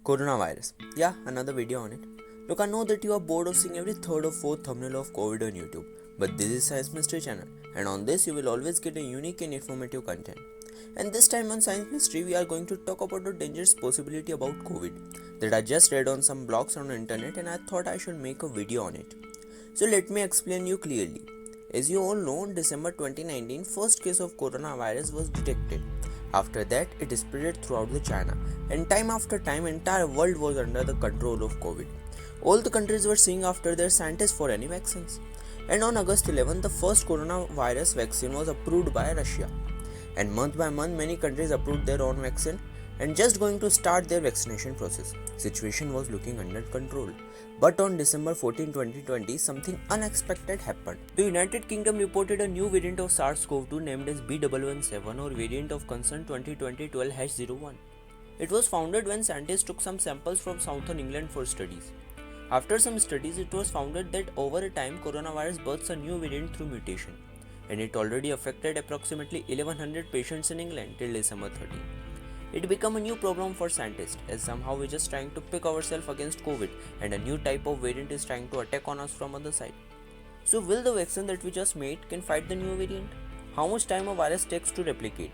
Coronavirus. Yeah, another video on it. Look, I know that you are bored of seeing every third or fourth thumbnail of COVID on YouTube, but this is Science Mystery channel, and on this you will always get a unique and informative content. And this time on Science Mystery, we are going to talk about a dangerous possibility about COVID that I just read on some blogs on the internet, and I thought I should make a video on it. So let me explain you clearly. As you all know, in December 2019, first case of coronavirus was detected. After that, it spread throughout the China, and time after time, entire world was under the control of COVID. All the countries were seeing after their scientists for any vaccines. And on August 11, the first coronavirus vaccine was approved by Russia. And month by month, many countries approved their own vaccine and just going to start their vaccination process. Situation was looking under control. But on December 14, 2020, something unexpected happened. The United Kingdom reported a new variant of SARS-CoV-2 named as B117 or variant of concern 2020-12-01. It was found when scientists took some samples from southern England for studies. After some studies, it was found that over a time, coronavirus births a new variant through mutation, and it already affected approximately 1100 patients in England till December 13. It became a new problem for scientists, as somehow we're just trying to pick ourselves against COVID and a new type of variant is trying to attack on us from other side. So will the vaccine that we just made can fight the new variant? How much time a virus takes to replicate?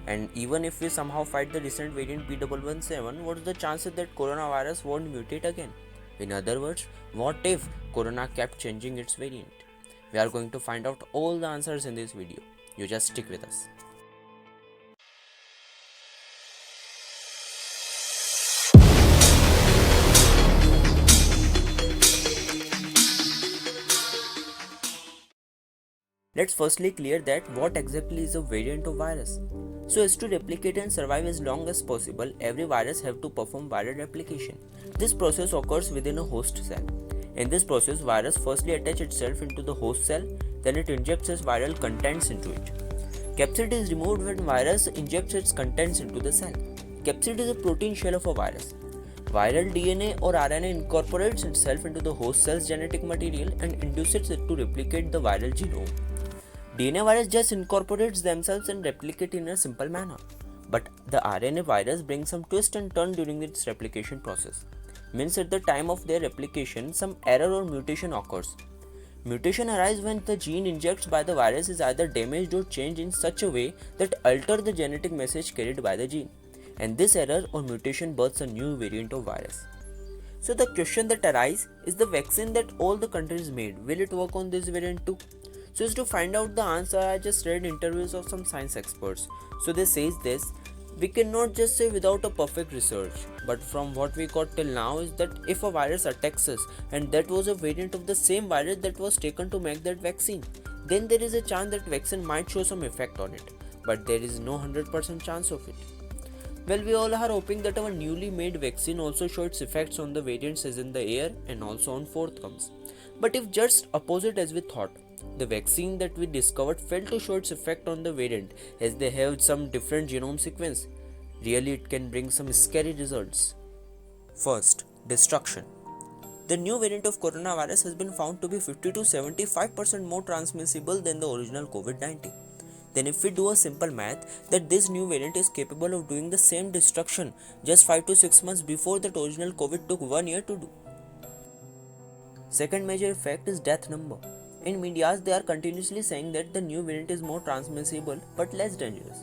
And even if we somehow fight the recent variant B117, what's the chances that coronavirus won't mutate again? In other words, what if corona kept changing its variant? We are going to find out all the answers in this video. You just stick with us. Let's firstly clear that what exactly is a variant of virus. So as to replicate and survive as long as possible, every virus have to perform viral replication. This process occurs within a host cell. In this process, virus firstly attach itself into the host cell, then it injects its viral contents into it. Capsid is removed when virus injects its contents into the cell. Capsid is a protein shell of a virus. Viral DNA or RNA incorporates itself into the host cell's genetic material and induces it to replicate the viral genome. DNA virus just incorporates themselves and replicate in a simple manner. But the RNA virus brings some twist and turn during its replication process. Means at the time of their replication, some error or mutation occurs. Mutation arises when the gene injected by the virus is either damaged or changed in such a way that alter the genetic message carried by the gene. And this error or mutation births a new variant of virus. So the question that arises is the vaccine that all the countries made, will it work on this variant too? So as to find out the answer, I just read interviews of some science experts. So they says this, we cannot just say without a perfect research, but from what we got till now is that if a virus attacks us and that was a variant of the same virus that was taken to make that vaccine, then there is a chance that vaccine might show some effect on it, but there is no 100% chance of it. Well, we all are hoping that our newly made vaccine also show its effects on the variants as in the air and also on forthcomes. But if just opposite as we thought, the vaccine that we discovered failed to show its effect on the variant as they have some different genome sequence, really it can bring some scary results. First, destruction. The new variant of coronavirus has been found to be 50 to 75% more transmissible than the original COVID-19. Then if we do a simple math, that this new variant is capable of doing the same destruction just 5 to 6 months before that original COVID took 1 year to do. Second major effect is death number. In media, they are continuously saying that the new variant is more transmissible but less dangerous.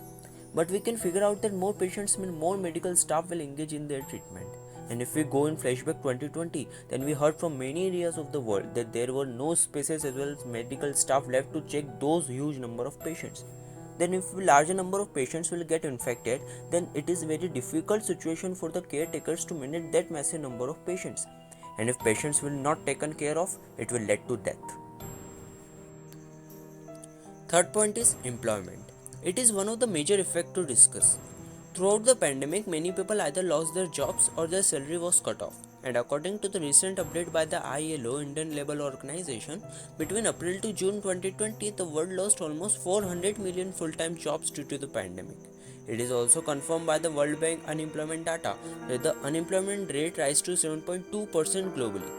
But we can figure out that more patients mean more medical staff will engage in their treatment. And if we go in flashback 2020, then we heard from many areas of the world that there were no spaces as well as medical staff left to check those huge number of patients. Then if a larger number of patients will get infected, then it is very difficult situation for the caretakers to manage that massive number of patients. And if patients will not taken care of, it will lead to death. Third point is employment. It is one of the major effects to discuss. Throughout the pandemic, many people either lost their jobs or their salary was cut off. And according to the recent update by the ILO, Indian Labour Organization, between April to June 2020, the world lost almost 400 million full-time jobs due to the pandemic. It is also confirmed by the World Bank unemployment data that the unemployment rate rose to 7.2% globally.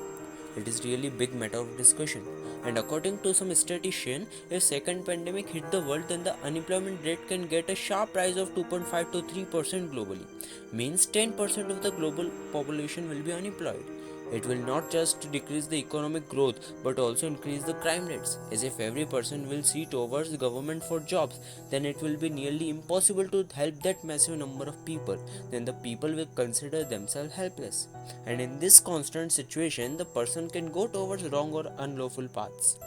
It is really big matter of discussion. And according to some statistician, if second pandemic hit the world, then the unemployment rate can get a sharp rise of 2.5 to 3% globally. Means 10% of the global population will be unemployed. It will not just decrease the economic growth but also increase the crime rates. As if every person will see towards the government for jobs, then it will be nearly impossible to help that massive number of people. Then the people will consider themselves helpless. And in this constant situation, the person can go towards wrong or unlawful paths.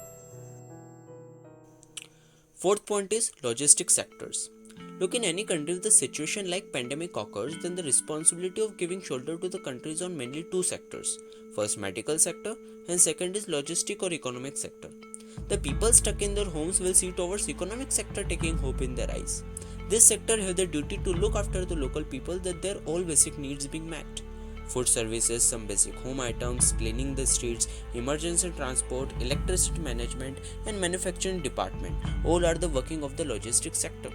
Fourth point is logistic sectors. Look, in any country if the situation like pandemic occurs, then the responsibility of giving shoulder to the country is on mainly two sectors. First, medical sector, and second is logistic or economic sector. The people stuck in their homes will see towards economic sector taking hope in their eyes. This sector have the duty to look after the local people that their all basic needs being met. Food services, some basic home items, cleaning the streets, emergency transport, electricity management, and manufacturing department all are the working of the logistics sector.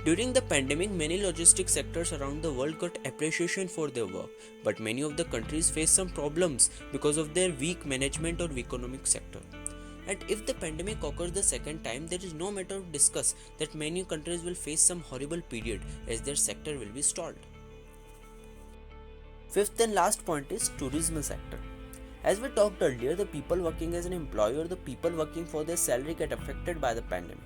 During the pandemic, many logistics sectors around the world got appreciation for their work, but many of the countries face some problems because of their weak management or economic sector. And if the pandemic occurs the second time, there is no matter to discuss that many countries will face some horrible period as their sector will be stalled. Fifth and last point is tourism sector. As we talked earlier, the people working as an employee or the people working for their salary get affected by the pandemic.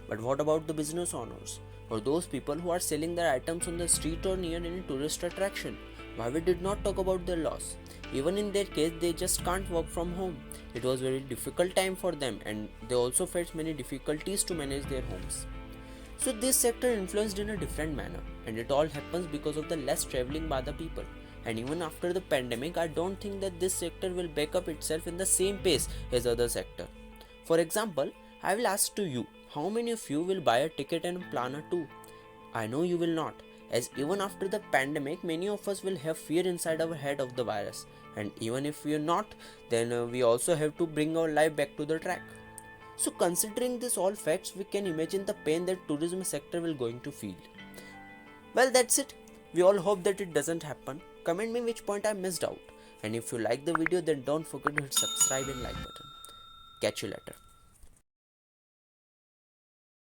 But what about the business owners or those people who are selling their items on the street or near any tourist attraction? Why we did not talk about their loss? Even in their case, they just can't work from home. It was very difficult time for them and they also faced many difficulties to manage their homes. So this sector influenced in a different manner, and it all happens because of the less traveling by the people. And even after the pandemic, I don't think that this sector will back up itself in the same pace as other sector. For example, I will ask to you, how many of you will buy a ticket and plan a tour? I know you will not, as even after the pandemic, many of us will have fear inside our head of the virus. And even if we are not, then we also have to bring our life back to the track. So considering this all facts, we can imagine the pain that tourism sector will going to feel. Well, that's it. We all hope that it doesn't happen. Comment me which point I missed out. And if you like the video, then don't forget to hit subscribe and like button. Catch you later.